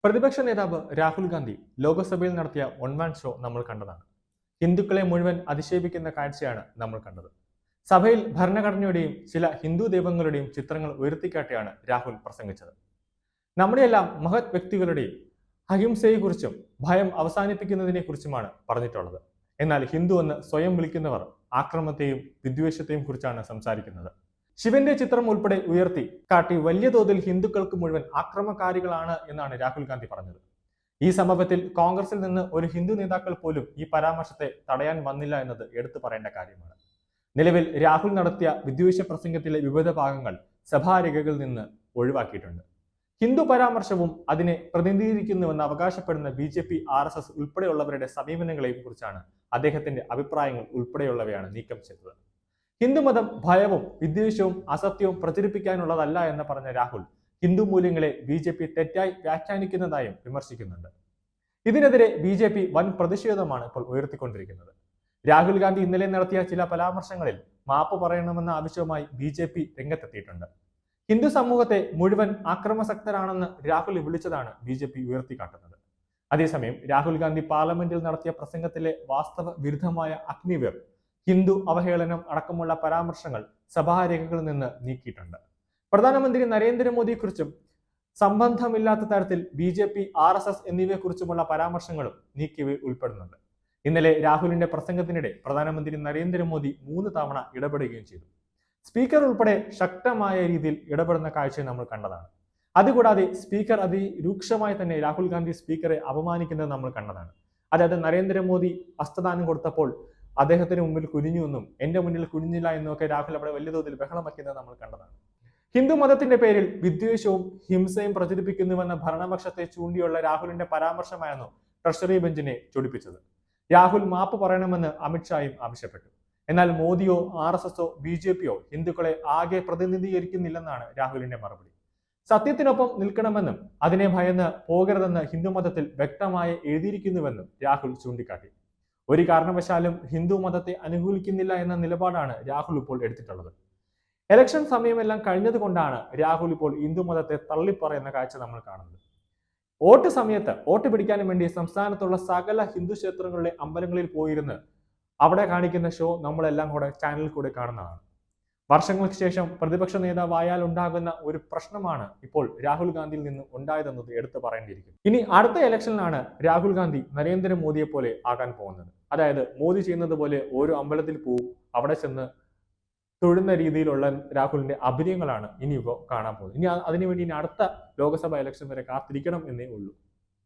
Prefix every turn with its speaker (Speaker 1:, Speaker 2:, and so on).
Speaker 1: പ്രതിപക്ഷ നേതാവ് രാഹുൽ ഗാന്ധി ലോക്സഭയിൽ നടത്തിയ ഒൺമാൻ ഷോ നമ്മൾ കണ്ടതാണ്. ഹിന്ദുക്കളെ മുഴുവൻ അധിക്ഷേപിക്കുന്ന കാഴ്ചയാണ് നമ്മൾ കണ്ടത്. സഭയിൽ ഭരണഘടനയുടെയും ചില ഹിന്ദു ദൈവങ്ങളുടെയും ചിത്രങ്ങൾ ഉയർത്തിക്കാട്ടിയാണ് രാഹുൽ പ്രസംഗിച്ചത്. നമ്മുടെയെല്ലാം മഹത് വ്യക്തികളുടെയും അഹിംസയെക്കുറിച്ചും ഭയം അവസാനിപ്പിക്കുന്നതിനെ കുറിച്ചുമാണ് പറഞ്ഞിട്ടുള്ളത്. എന്നാൽ ഹിന്ദു എന്ന് സ്വയം വിളിക്കുന്നവർ ആക്രമണത്തെയും വിദ്വേഷത്തെയും കുറിച്ചാണ് സംസാരിക്കുന്നത്. ശിവന്റെ ചിത്രം ഉൾപ്പെടെ ഉയർത്തി കാട്ടി വലിയ തോതിൽ ഹിന്ദുക്കൾക്ക് മുഴുവൻ ആക്രമണകാരികളാണ് എന്നാണ് രാഹുൽ ഗാന്ധി പറഞ്ഞത്. ഈ സംഭവത്തിൽ കോൺഗ്രസിൽ നിന്ന് ഒരു ഹിന്ദു നേതാക്കൾ പോലും ഈ പരാമർശത്തെ തടയാൻ വന്നില്ല എന്നത് എടുത്തു പറയേണ്ട കാര്യമാണ്. നിലവിൽ രാഹുൽ നടത്തിയ വിദ്വേഷ പ്രസംഗത്തിലെ വിവിധ ഭാഗങ്ങൾ സഭാരേഖകളിൽ നിന്ന് ഒഴിവാക്കിയിട്ടുണ്ട്. ഹിന്ദു പരാമർശവും അതിനെ പ്രതിനിധീകരിക്കുന്നുവെന്ന് അവകാശപ്പെടുന്ന BJP, RSS ഉൾപ്പെടെയുള്ളവരുടെ സമീപനങ്ങളെയും കുറിച്ചാണ് അദ്ദേഹത്തിന്റെ അഭിപ്രായങ്ങൾ ഉൾപ്പെടെയുള്ളവയാണ് നീക്കം ചെയ്തത്. ഹിന്ദുമതം ഭയവും വിദ്വേഷവും അസത്യവും പ്രചരിപ്പിക്കാനുള്ളതല്ല എന്ന് പറഞ്ഞ രാഹുൽ ഹിന്ദു മൂല്യങ്ങളെ BJP തെറ്റായി വ്യാഖ്യാനിക്കുന്നതായും വിമർശിക്കുന്നുണ്ട്. ഇതിനെതിരെ BJP വൻ പ്രതിഷേധമാണ് ഇപ്പോൾ ഉയർത്തിക്കൊണ്ടിരിക്കുന്നത്. രാഹുൽ ഗാന്ധി ഇന്നലെ നടത്തിയ ചില പരാമർശങ്ങളിൽ മാപ്പ് പറയണമെന്ന ആവശ്യവുമായി BJP രംഗത്തെത്തിയിട്ടുണ്ട്. ഹിന്ദു സമൂഹത്തെ മുഴുവൻ ആക്രമസക്തരാണെന്ന് രാഹുൽ വിളിച്ചതാണ് BJP ഉയർത്തിക്കാട്ടുന്നത്. അതേസമയം രാഹുൽ ഗാന്ധി പാർലമെന്റിൽ നടത്തിയ പ്രസംഗത്തിലെ വാസ്തവ വിരുദ്ധമായ അഗ്നിവീർ, ഹിന്ദു അവഹേളനം അടക്കമുള്ള പരാമർശങ്ങൾ സഭാരേഖകളിൽ നിന്ന് നീക്കിയിട്ടുണ്ട്. പ്രധാനമന്ത്രി നരേന്ദ്രമോദിയെക്കുറിച്ചും സംബന്ധമില്ലാത്ത തരത്തിൽ BJP, RSS എന്നിവയെക്കുറിച്ചുമുള്ള പരാമർശങ്ങളും നീക്കിയവയിൽ ഉൾപ്പെടുന്നുണ്ട്. ഇന്നലെ രാഹുലിന്റെ പ്രസംഗത്തിനിടെ പ്രധാനമന്ത്രി നരേന്ദ്രമോദി 3 തവണ ഇടപെടുകയും ചെയ്തു. സ്പീക്കർ ഉൾപ്പെടെ ശക്തമായ രീതിയിൽ ഇടപെടുന്ന കാഴ്ച നമ്മൾ കണ്ടതാണ്. അതുകൂടാതെ സ്പീക്കർ അതിരൂക്ഷമായി തന്നെ രാഹുൽ ഗാന്ധി സ്പീക്കറെ അപമാനിക്കുന്നത് നമ്മൾ കണ്ടതാണ്. അതായത് നരേന്ദ്രമോദി ഹസ്തദാനം കൊടുത്തപ്പോൾ അദ്ദേഹത്തിന് മുമ്പിൽ കുനിഞ്ഞുവെന്നും എന്റെ മുന്നിൽ കുനിഞ്ഞില്ല എന്നൊക്കെ രാഹുൽ അവിടെ വലിയ തോതിൽ ബഹളം വയ്ക്കുന്നത് നമ്മൾ കണ്ടതാണ്. ഹിന്ദു മതത്തിന്റെ പേരിൽ വിദ്വേഷവും ഹിംസയും പ്രചരിപ്പിക്കുന്നുവെന്ന ഭരണപക്ഷത്തെ ചൂണ്ടിയുള്ള രാഹുലിന്റെ പരാമർശമായിരുന്നു ട്രഷറി ബെഞ്ചിനെ ചൊടിപ്പിച്ചത്. രാഹുൽ മാപ്പ് പറയണമെന്ന് അമിത്ഷായും ആവശ്യപ്പെട്ടു. എന്നാൽ മോദിയോ RSSോ BJPയോ ഹിന്ദുക്കളെ ആകെ പ്രതിനിധീകരിക്കുന്നില്ലെന്നാണ് രാഹുലിന്റെ മറുപടി. സത്യത്തിനൊപ്പം നിൽക്കണമെന്നും അതിനെ ഭയന്ന് പോകരുതെന്ന് ഹിന്ദുമതത്തിൽ വ്യക്തമായി എഴുതിയിരിക്കുന്നുവെന്നും രാഹുൽ ചൂണ്ടിക്കാട്ടി. ഒരു കാരണവശാലും ഹിന്ദു മതത്തെ അനുകൂലിക്കുന്നില്ല എന്ന നിലപാടാണ് രാഹുൽ ഇപ്പോൾ എടുത്തിട്ടുള്ളത്. ഇലക്ഷൻ സമയമെല്ലാം കഴിഞ്ഞതുകൊണ്ടാണ് രാഹുൽ ഇപ്പോൾ ഹിന്ദു മതത്തെ തള്ളിപ്പറയുന്ന കാഴ്ച നമ്മൾ കാണുന്നത്. വോട്ട് സമയത്ത് വോട്ട് പിടിക്കാനും വേണ്ടി സംസ്ഥാനത്തുള്ള സകല ഹിന്ദു ക്ഷേത്രങ്ങളിലെ അമ്പലങ്ങളിൽ പോയിരുന്ന് അവിടെ കാണിക്കുന്ന ഷോ നമ്മളെല്ലാം കൂടെ ചാനലിൽ കൂടെ കാണുന്നതാണ്. വർഷങ്ങൾക്ക് ശേഷം പ്രതിപക്ഷ നേതാവായാൽ ഉണ്ടാകുന്ന ഒരു പ്രശ്നമാണ് ഇപ്പോൾ രാഹുൽ ഗാന്ധിയിൽ നിന്ന് ഉണ്ടായതെന്നത് എടുത്തു പറയേണ്ടിയിരിക്കും. ഇനി അടുത്ത ഇലക്ഷനിലാണ് രാഹുൽ ഗാന്ധി നരേന്ദ്രമോദിയെ പോലെ ആകാൻ പോകുന്നത്. അതായത് മോദി ചെയ്യുന്നത് പോലെ ഓരോ അമ്പലത്തിൽ പോവും, അവിടെ ചെന്ന് തൊഴുന്ന രീതിയിലുള്ള രാഹുലിന്റെ അഭിനയങ്ങളാണ് ഇനി ഇപ്പോൾ കാണാൻ പോകുന്നത്. ഇനി അതിനുവേണ്ടി ഇനി അടുത്ത ലോക്സഭ ഇലക്ഷൻ വരെ കാത്തിരിക്കണം എന്നേ ഉള്ളൂ.